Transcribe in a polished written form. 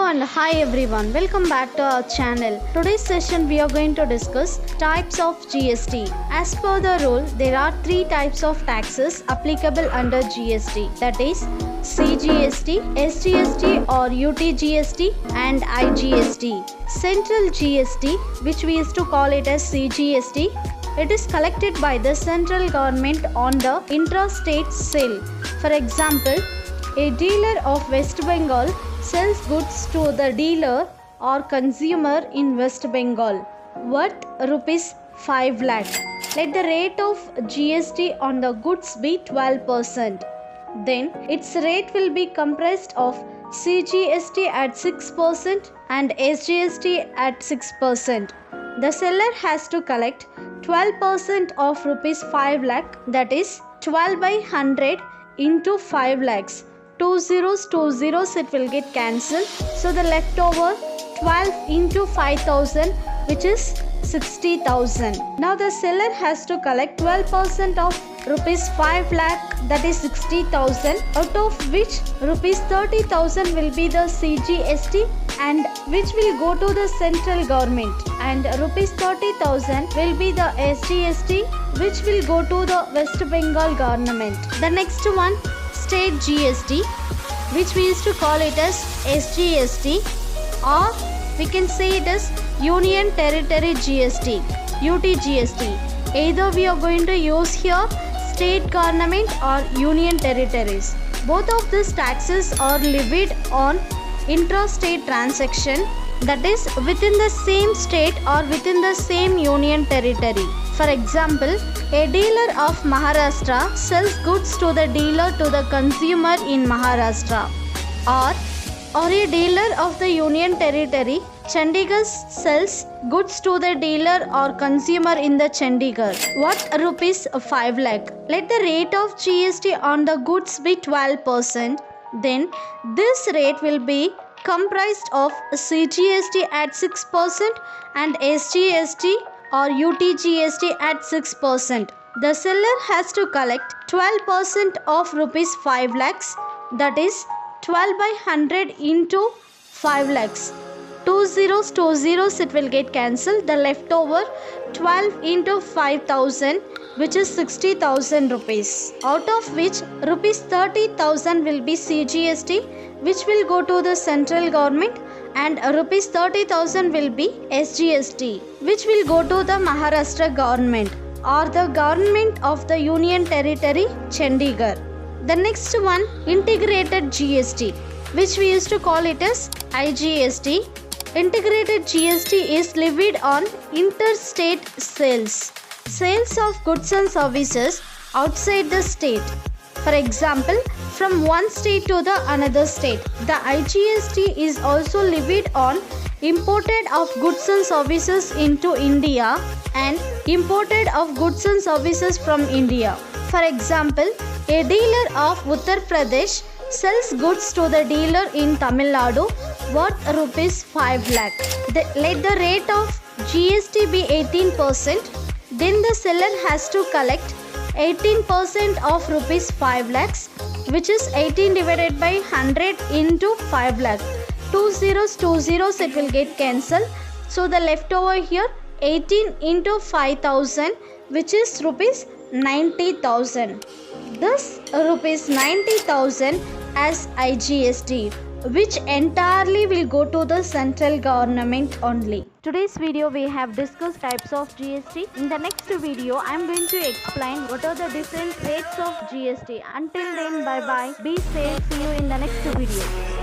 and hi everyone, welcome back to our channel. Today's session we are going to discuss types of GST. As per the rule, there are three types of taxes applicable under GST, that is CGST, SGST or UTGST and IGST. Central GST, which we used to call it as CGST, it is collected by the central government on the intrastate sale. For example, a dealer of West Bengal sells goods to the dealer or consumer in West Bengal worth rupees 5 lakh. Let the rate of GST on the goods be 12%. Then its rate will be comprised of CGST at 6% and SGST at 6%. The seller has to collect 12% of rupees 5 lakh, that is 12 by 100 into 5 lakhs. 2 zeros, it will get cancelled. So the leftover 12 into 5,000, which is 60,000. Now the seller has to collect 12% of rupees 5 lakh, that is 60,000, out of which rupees 30,000 will be the CGST and which will go to the central government, and rupees 30,000 will be the SGST which will go to the West Bengal government. The next one, state GST, which we used to call it as SGST, or we can say it as Union Territory GST, UTGST. Either we are going to use here state government or union territories. Both of these taxes are levied on intrastate transaction, that is within the same state or within the same union territory. For example, a dealer of Maharashtra sells goods to the dealer to the consumer in Maharashtra, or a dealer of the union territory Chandigarh sells goods to the dealer or consumer in the Chandigarh worth rupees 5 lakh. Let the rate of GST on the goods be 12%. Then this rate will be comprised of CGST at 6% and SGST or UTGST at 6%. The seller has to collect 12% of rupees 5 lakhs, that is 12 by 100 into 5 lakhs. 2 zeros, it will get cancelled. The leftover 12 into 5,000, which is 60,000 rupees, out of which rupees 30,000 will be CGST which will go to the central government, and rupees 30,000 will be SGST which will go to the Maharashtra government or the government of the union territory Chandigarh. The next one, integrated GST, which we used to call it as IGST. Integrated GST is levied on interstate sales of goods and services outside the state. For example, from one state to the another state. The IGST is also levied on imported of goods and services into India and imported of goods and services from India. For example, a dealer of Uttar Pradesh sells goods to the dealer in Tamil Nadu worth rupees 5 lakh. Let the rate of GST be 18%. Then the seller has to collect 18% of rupees 5 lakhs, which is 18 divided by 100 into 5 lakh. 2 zeros, it will get cancelled. So the leftover here 18 into 5,000, which is rupees 90,000. This rupees 90,000 as IGST, which entirely will go to the central government only. Today's video we have discussed types of GST. In the next video I am going to explain what are the different rates of GST. Until then, bye bye, be safe, see you in the next video.